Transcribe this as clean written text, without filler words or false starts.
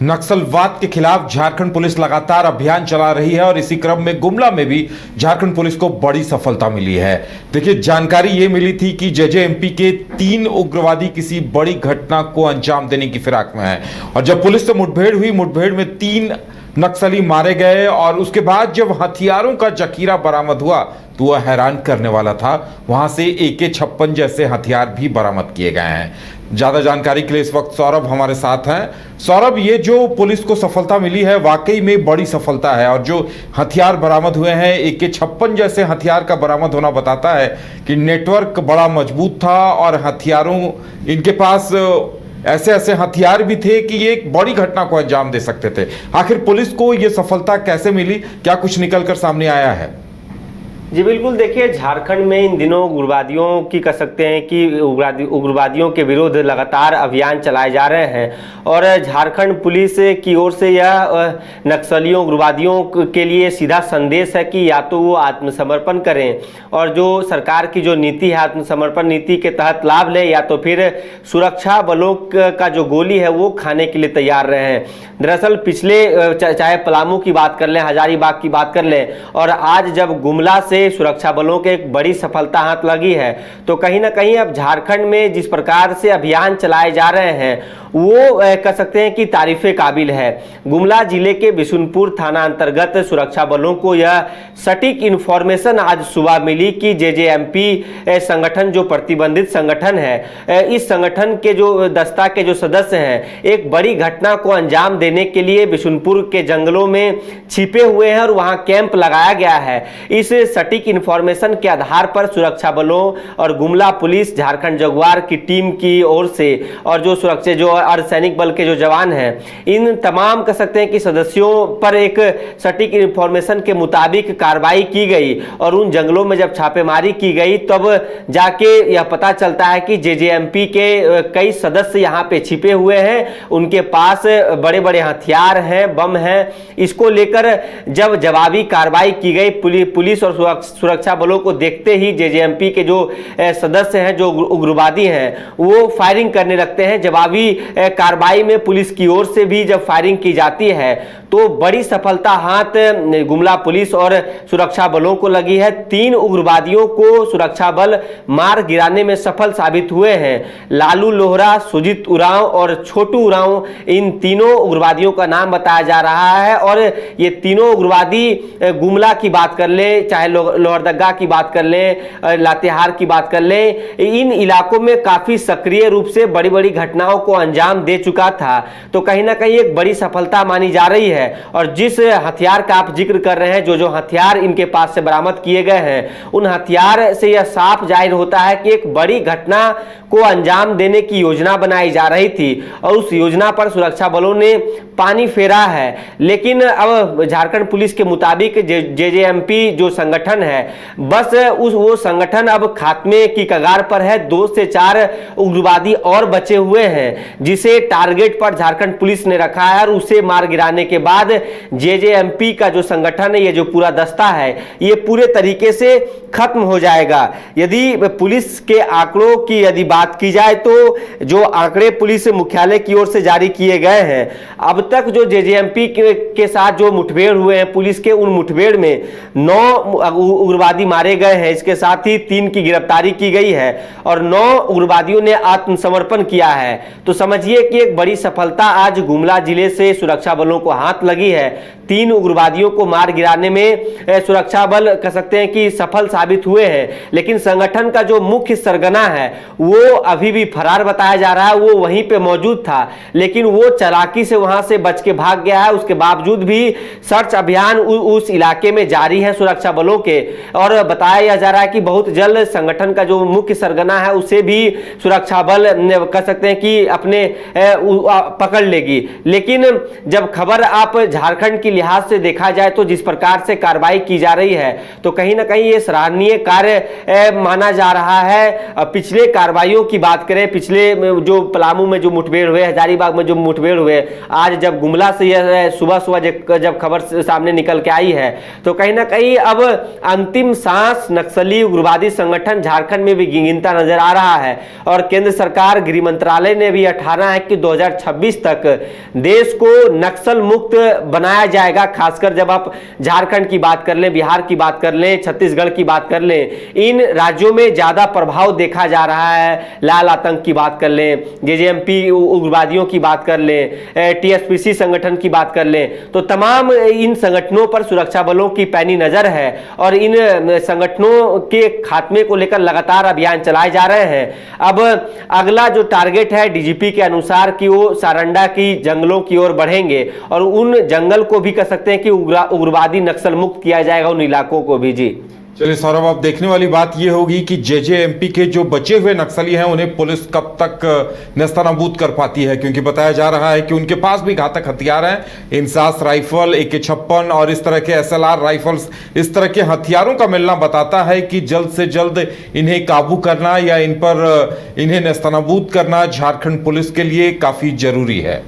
नक्सलवाद के खिलाफ झारखंड पुलिस लगातार अभियान चला रही है और इसी क्रम में गुमला में भी झारखंड पुलिस को बड़ी सफलता मिली है। देखिए, जानकारी ये मिली थी कि जेजेएमपी के 3 उग्रवादी किसी बड़ी घटना को अंजाम देने की फिराक में है और जब पुलिस से मुठभेड़ हुई, मुठभेड़ में 3 नक्सली मारे गए और उसके बाद जब हथियारों का जखीरा बरामद हुआ तो वह हैरान करने वाला था। वहां से AK-56 जैसे हथियार भी बरामद किए गए हैं। ज्यादा जानकारी के लिए इस वक्त सौरभ हमारे साथ हैं। सौरभ, ये जो पुलिस को सफलता मिली है वाकई में बड़ी सफलता है और जो हथियार बरामद हुए हैं AK-56 जैसे हथियार का बरामद होना बताता है कि नेटवर्क बड़ा मजबूत था और हथियारों इनके पास ऐसे ऐसे हथियार भी थे कि ये एक बड़ी घटना को अंजाम दे सकते थे। आखिर पुलिस को ये सफलता कैसे मिली, क्या कुछ निकलकर सामने आया है? जी बिल्कुल, देखिए झारखंड में इन दिनों उग्रवादियों की कह सकते हैं कि उग्रवादियों के विरुद्ध लगातार अभियान चलाए जा रहे हैं और झारखंड पुलिस की ओर से यह नक्सलियों उग्रवादियों के लिए सीधा संदेश है कि या तो वो आत्मसमर्पण करें और जो सरकार की जो नीति है आत्मसमर्पण नीति के तहत लाभ लें, या तो फिर सुरक्षा बलों का जो गोली है वो खाने के लिए तैयार रहें। दरअसल पिछले चाहे पलामू की बात कर लें, हजारीबाग की बात कर लें और आज जब गुमला से सुरक्षा बलों के एक बड़ी सफलता हाथ लगी है, तो कहीं ना कहीं अब झारखंड में जिस प्रकार से अभियान चलाए जा रहे हैं वो कह सकते हैं कि तारीफे काबिल है। गुमला जिले के बिशुनपुर थाना अंतर्गत सुरक्षा बलों को यह सटीक इंफॉर्मेशन आज सुबह मिली कि जेजेएमपी संगठन जो प्रतिबंधित संगठन है, इस संगठन के जो दस्ता के जो सदस्य हैं एक बड़ी घटना को अंजाम देने के लिए बिशुनपुर के जंगलों में छिपे हुए हैं और वहां कैंप लगाया गया है। इस सटीक इंफॉर्मेशन के आधार पर सुरक्षा बलों और गुमला पुलिस, झारखंड जगुआर की टीम की ओर से और जो सुरक्षा जो अर्धसैनिक बल के जो जवान हैं, इन तमाम कह सकते हैं कि सदस्यों पर एक सटीक इंफॉर्मेशन के मुताबिक कार्रवाई की गई और उन जंगलों में जब छापेमारी की गई तब जाके यह पता चलता है कि जेजेएमपी के कई सदस्य यहाँ पे छिपे हुए हैं, उनके पास बड़े बड़े हथियार हैं, बम हैं। इसको लेकर जब जवाबी कार्रवाई की गई, पुलिस और सुरक्षा बलों को देखते ही जेजेएमपी के जो सदस्य हैं, जो उग्रवादी हैं, वो फायरिंग करने लगते हैं। जवाबी कार्रवाई में पुलिस की ओर से भी जब फायरिंग की जाती है तो बड़ी सफलता हाथ गुमला पुलिस और सुरक्षा बलों को लगी है। 3 उग्रवादियों को सुरक्षा बल मार गिराने में सफल साबित हुए हैं। लालू लोहरा, सुजीत उरांव और छोटू उरांव, इन तीनों उग्रवादियों का नाम बताया जा रहा है और ये तीनों उग्रवादी गुमला की बात कर ले, चाहे लोहरदगा की बात कर ले, लातेहार की बात कर ले, इन इलाकों में काफी सक्रिय रूप से बड़ी बड़ी घटनाओं को अंजाम दे चुका था। तो कहीं ना कहीं एक बड़ी सफलता मानी जा रही है और जिस हथियार का आप जिक्र कर रहे हैं, जो हथियार इनके पास से बरामद किए गए हैं, उन हथियार से यह साफ जाहिर होता है कि एक बड़ी घटना को अंजाम देने की योजना बनाई जा रही थी और उस योजना पर सुरक्षा बलों ने पानी फेरा है। लेकिन अब झारखंड पुलिस के मुताबिक जेजेएमपी जो संगठन है, बस वो संगठन अब खात्मे की कगार पर है। 2 से 4 उग्रवादी और बचे हुए हैं जिसे टारगेट पर झारखंड पुलिस ने रखा है और उसे मार गिराने के बाद जेजेएमपी का जो संगठन है, ये जो पूरा दस्ता है, ये पूरे तरीके से खत्म हो जाएगा। यदि पुलिस के आंकड़ों की यदि बात की जाए तो जो आंकड़े पुलिस मुख्यालय की ओर से जारी किए गए हैं, अब तक जो जेजेएमपी के साथ जो मुठभेड़ हुए हैं पुलिस के, उन मुठभेड़ में 9 उग्रवादी मारे गए हैं। इसके साथ ही 3 की गिरफ्तारी की गई है और 9 उग्रवादियों ने आत्मसमर्पण किया है। तो समझिए कि एक बड़ी सफलता आज गुमला जिले से सुरक्षा बलों को हाथ लगी है। 3 उग्रवादियों को मार गिराने में सुरक्षा बल कह सकते हैं कि सफल साबित हुए हैं, लेकिन संगठन का जो मुख्य सरगना है वो अभी भी फरार बताया जा रहा है। वो वहीं पे मौजूद था लेकिन वो चालाकी से वहां से बच के भाग गया है। उसके बावजूद भी सर्च अभियान उस इलाके में जारी है सुरक्षा बलों के और बताया जा रहा है कि बहुत जल्द संगठन का जो मुख्य सरगना है उसे भी सुरक्षा बल कह सकते हैं कि अपने पकड़ लेगी। लेकिन जब खबर आप झारखंड की लिहाज से देखा जाए तो जिस प्रकार से कार्रवाई की जा रही है तो कहीं ना कहीं ये सराहनीय कार्य माना जा रहा है। पिछले कार्रवाइयों की बात करें, पिछले जो पलामू में जो मुठभेड़ हुए, हजारीबाग में जो मुठभेड़ हुए, आज जब गुमला से यह सुबह सुबह जब खबर सामने निकल के आई है तो कहीं ना कहीं अब अंतिम सांस नक्सली उग्रवादी संगठन झारखंड में भी गिनता नजर आ रहा है। और केंद्र सरकार गृह मंत्रालय ने भी ठाना है कि 2026 तक देश को नक्सल मुक्त बनाया जाएगा। खासकर जब आप झारखंड की बात कर लें, बिहार की बात कर लें, छत्तीसगढ़ की बात कर लें, इन राज्यों में ज्यादा प्रभाव देखा जा रहा है। लाल आतंक की बात कर लें, जेजेएमपी उग्रवादियों की बात कर लें, टीएसपीसी संगठन की बात कर लें, तो तमाम इन संगठनों पर सुरक्षा बलों की पैनी नजर है और इन संगठनों के खात्मे को लेकर लगातार अभियान चलाए जा रहे हैं। अब अगला जो टारगेट है डीजीपी के अनुसार कि वो सारंडा की जंगलों की ओर बढ़ेंगे और उन जंगल को भी कह सकते हैं कि उग्रवादी नक्सल मुक्त किया जाएगा, उन इलाकों को भी। जी चलिए सौरभ, अब देखने वाली बात यह होगी कि जेजेएमपी के जो बचे हुए नक्सली हैं उन्हें पुलिस कब तक नेस्तनाबूद कर पाती है, क्योंकि बताया जा रहा है कि उनके पास भी घातक हथियार हैं, इंसास राइफल, AK-56 और इस तरह के SLR राइफल्स, इस तरह के हथियारों का मिलना बताता है कि जल्द से जल्द इन्हें काबू करना या इन्हें नेस्तनाबूद करना झारखंड पुलिस के लिए काफी जरूरी है।